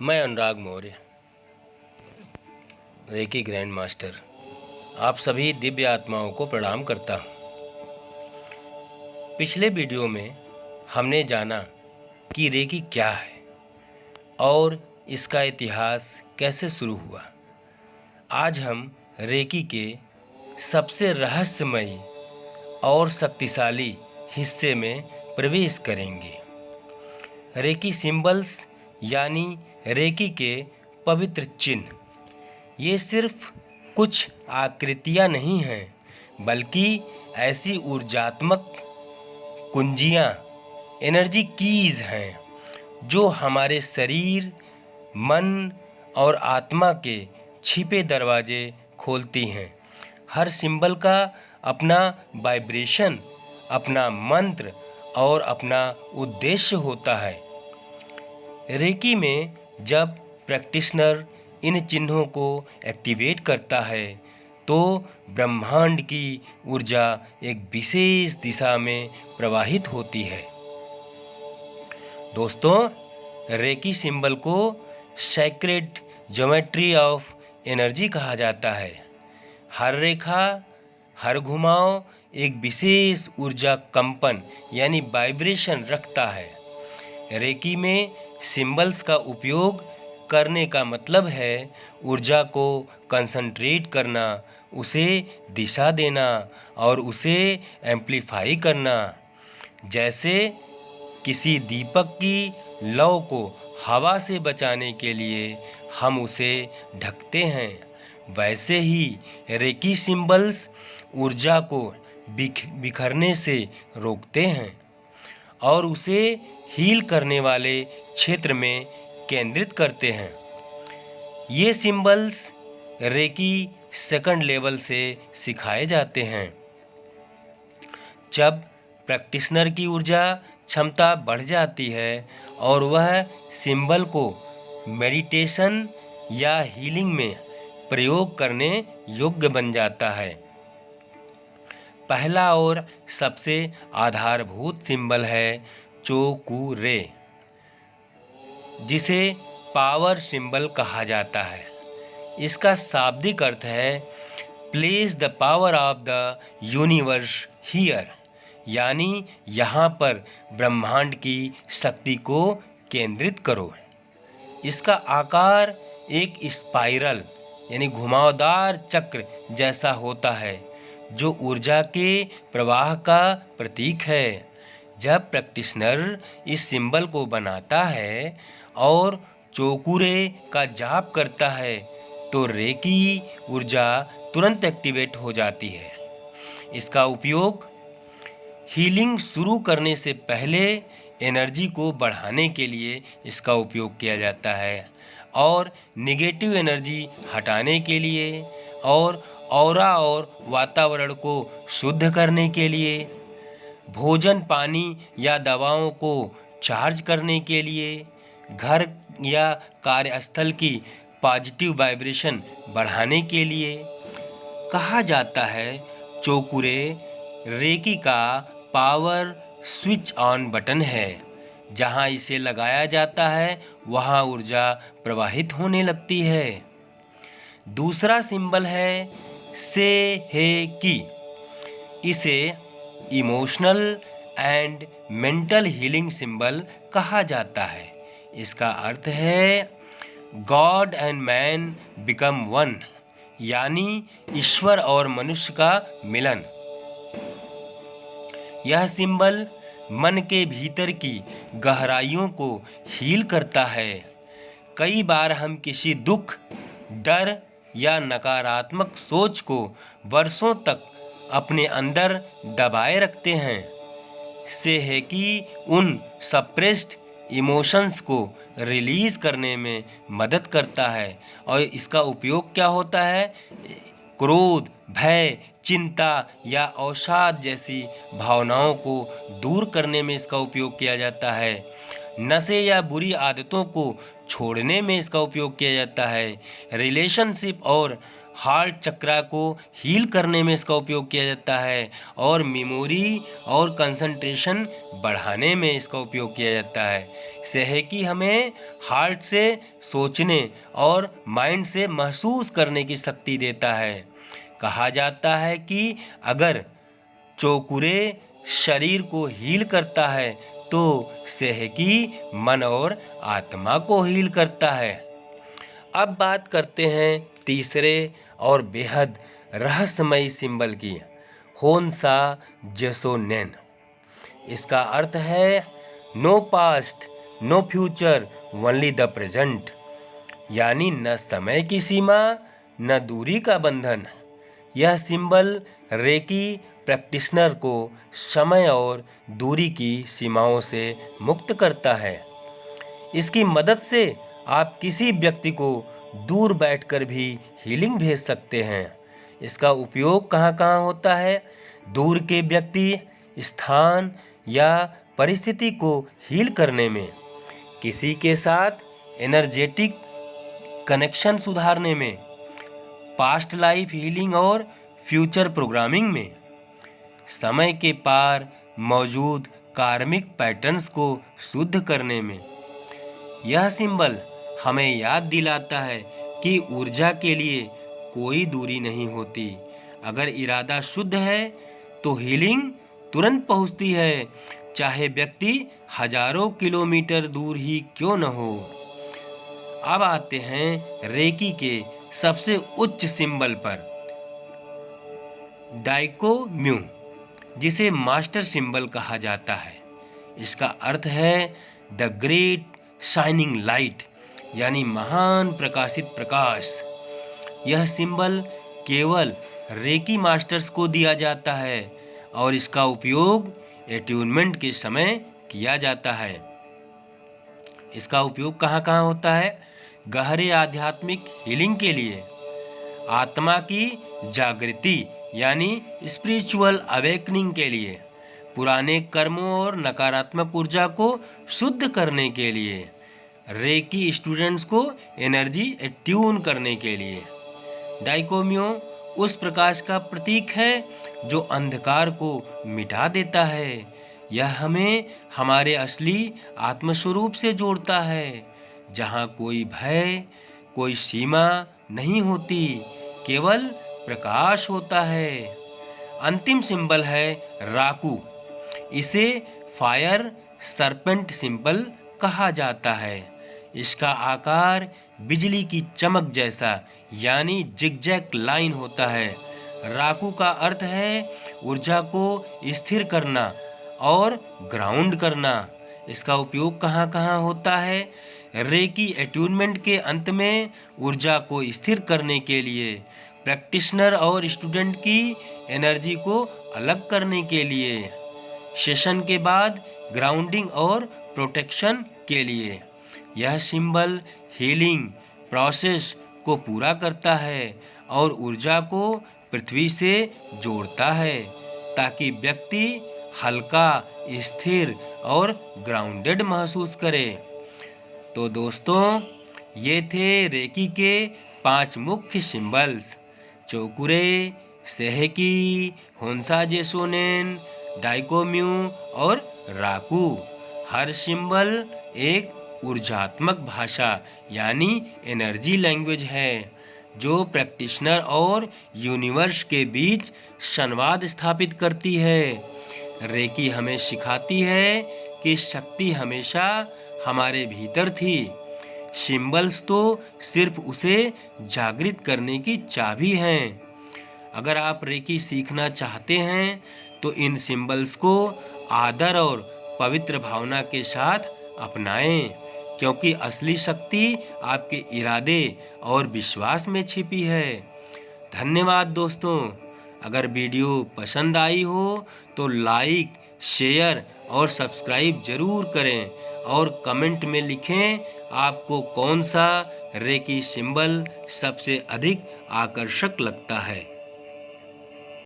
मैं अनुराग Maurya, reiki grand master, आप सभी दिव्य आत्माओं को प्रणाम करता हूँ। पिछले वीडियो में हमने जाना कि रेकी क्या है और इसका इतिहास कैसे शुरू हुआ। आज हम रेकी के सबसे रहस्यमयी और शक्तिशाली हिस्से में प्रवेश करेंगे। रेकी सिंबल्स यानी रेकी के पवित्र चिन्ह। ये सिर्फ कुछ आकृतियाँ नहीं हैं, बल्कि ऐसी ऊर्जात्मक कुंजियाँ, एनर्जी कीज हैं जो हमारे शरीर, मन और आत्मा के छिपे दरवाजे खोलती हैं। हर सिंबल का अपना वाइब्रेशन, अपना मंत्र और अपना उद्देश्य होता है। रेकी में जब प्रैक्टिशनर इन चिन्हों को एक्टिवेट करता है तो ब्रह्मांड की ऊर्जा एक विशेष दिशा में प्रवाहित होती है। दोस्तों, रेकी सिंबल को सैक्रेड ज्योमेट्री ऑफ एनर्जी कहा जाता है। हर रेखा, हर घुमाव एक विशेष ऊर्जा कंपन यानी वाइब्रेशन रखता है। रेकी में सिंबल्स का उपयोग करने का मतलब है ऊर्जा को कंसंट्रेट करना, उसे दिशा देना और उसे एम्प्लीफाई करना। जैसे किसी दीपक की लौ को हवा से बचाने के लिए हम उसे ढकते हैं, वैसे ही रेकी सिंबल्स ऊर्जा को बिखरने से रोकते हैं और उसे हील करने वाले क्षेत्र में केंद्रित करते हैं। ये सिंबल्स रेकी सेकंड लेवल से सिखाए जाते हैं। जब प्रैक्टिशनर की ऊर्जा क्षमता बढ़ जाती है और वह सिंबल को मेडिटेशन या हीलिंग में प्रयोग करने योग्य बन जाता है। पहला और सबसे आधारभूत सिंबल है चोकुरे, जिसे पावर सिंबल कहा जाता है। इसका शाब्दिक अर्थ है place the power of the universe here, यानी यहाँ पर ब्रह्मांड की शक्ति को केंद्रित करो। इसका आकार एक स्पाइरल यानी घुमावदार चक्र जैसा होता है, जो ऊर्जा के प्रवाह का प्रतीक है। जब प्रैक्टिशनर इस सिंबल को बनाता है और चोकुरे का जाप करता है तो रेकी ऊर्जा तुरंत एक्टिवेट हो जाती है। इसका उपयोग हीलिंग शुरू करने से पहले एनर्जी को बढ़ाने के लिए इसका उपयोग किया जाता है और नेगेटिव एनर्जी हटाने के लिए और ऑरा और वातावरण को शुद्ध करने के लिए, भोजन, पानी या दवाओं को चार्ज करने के लिए, घर या कार्यस्थल की पॉजिटिव वाइब्रेशन बढ़ाने के लिए। कहा जाता है चोकुरे रेकी का पावर स्विच ऑन बटन है। जहां इसे लगाया जाता है वहां ऊर्जा प्रवाहित होने लगती है। दूसरा सिंबल है सेहेकी। इसे emotional and mental healing symbol कहा जाता है। इसका अर्थ है God and man become one, यानी ईश्वर और मनुष्य का मिलन। यह सिंबल मन के भीतर की गहराइयों को हील करता है। कई बार हम किसी दुख, डर या नकारात्मक सोच को वर्षों तक अपने अंदर दबाए रखते हैं। सेहेकी उन सप्रेस्ड इमोशंस को रिलीज करने में मदद करता है और इसका उपयोग क्या होता है? क्रोध, भय, चिंता या अवसाद जैसी भावनाओं को दूर करने में इसका उपयोग किया जाता है। नशे या बुरी आदतों को छोड़ने में इसका उपयोग किया जाता है। रिलेशनशिप और हार्ट चक्रा को हील करने में इसका उपयोग किया जाता है और मेमोरी और कंसंट्रेशन बढ़ाने में इसका उपयोग किया जाता है। सेहकी हमें हार्ट से सोचने और माइंड से महसूस करने की शक्ति देता है। कहा जाता है कि अगर चौकुरे शरीर को हील करता है तो सेहकी मन और आत्मा को हील करता है। अब बात करते हैं तीसरे और बेहद रहस्यमयी सिंबल की, होन्सा जेसोनेन। इसका अर्थ है no past no future only the present, यानी न समय की सीमा न दूरी का बंधन। यह सिंबल रेकी प्रैक्टिशनर को समय और दूरी की सीमाओं से मुक्त करता है। इसकी मदद से आप किसी व्यक्ति को दूर बैठकर भी हीलिंग भेज सकते हैं। इसका उपयोग कहाँ कहाँ होता है? दूर के व्यक्ति, स्थान या परिस्थिति को हील करने में, किसी के साथ एनर्जेटिक कनेक्शन सुधारने में, पास्ट लाइफ हीलिंग और फ्यूचर प्रोग्रामिंग में, समय के पार मौजूद कार्मिक पैटर्न्स को शुद्ध करने में। यह सिंबल हमें याद दिलाता है कि ऊर्जा के लिए कोई दूरी नहीं होती। अगर इरादा शुद्ध है तो हीलिंग तुरंत पहुंचती है, चाहे व्यक्ति हजारों किलोमीटर दूर ही क्यों न हो। अब आते हैं रेकी के सबसे उच्च सिंबल पर, डाइकोम्यू, जिसे मास्टर सिंबल कहा जाता है। इसका अर्थ है द ग्रेट शाइनिंग लाइट, यानी महान प्रकाशित प्रकाश। यह सिंबल केवल रेकी मास्टर्स को दिया जाता है और इसका उपयोग एट्यूनमेंट के समय किया जाता है। इसका उपयोग कहाँ कहाँ होता है? गहरे आध्यात्मिक हीलिंग के लिए, आत्मा की जागृति यानी स्पिरिचुअल अवेकनिंग के लिए, पुराने कर्मों और नकारात्मक ऊर्जा को शुद्ध करने के लिए, रेकी स्टूडेंट्स को एनर्जी ट्यून करने के लिए। डाइकोम्यो उस प्रकाश का प्रतीक है जो अंधकार को मिटा देता है। यह हमें हमारे असली आत्मस्वरूप से जोड़ता है, जहाँ कोई भय, कोई सीमा नहीं होती, केवल प्रकाश होता है। अंतिम सिंबल है राकू। इसे फायर सरपेंट सिंबल कहा जाता है। इसका आकार बिजली की चमक जैसा यानी जिगजैग लाइन होता है। राकू का अर्थ है ऊर्जा को स्थिर करना और ग्राउंड करना। इसका उपयोग कहाँ कहाँ होता है? रेकी एट्यूनमेंट के अंत में ऊर्जा को स्थिर करने के लिए, प्रैक्टिशनर और स्टूडेंट की एनर्जी को अलग करने के लिए, सेशन के बाद ग्राउंडिंग और प्रोटेक्शन के लिए। यह सिंबल हीलिंग प्रोसेस को पूरा करता है और ऊर्जा को पृथ्वी से जोड़ता है ताकि व्यक्ति हल्का, स्थिर और ग्राउंडेड महसूस करे। तो दोस्तों, ये थे रेकी के 5 मुख्य सिंबल्स, चौकुरे, सेहकी, होन्सा जेसोनेन, डाइकोम्यू और राकू। हर सिंबल एक ऊर्जात्मक भाषा यानी एनर्जी लैंग्वेज है जो प्रैक्टिशनर और यूनिवर्स के बीच संवाद स्थापित करती है। रेकी हमें सिखाती है कि शक्ति हमेशा हमारे भीतर थी। सिंबल्स तो सिर्फ उसे जागृत करने की चाबी हैं। अगर आप रेकी सीखना चाहते हैं तो इन सिंबल्स को आदर और पवित्र भावना के साथ अपनाएं, क्योंकि असली शक्ति आपके इरादे और विश्वास में छिपी है। धन्यवाद दोस्तों। अगर वीडियो पसंद आई हो तो लाइक, शेयर और सब्सक्राइब जरूर करें और कमेंट में लिखें आपको कौन सा रेकी सिंबल सबसे अधिक आकर्षक लगता है।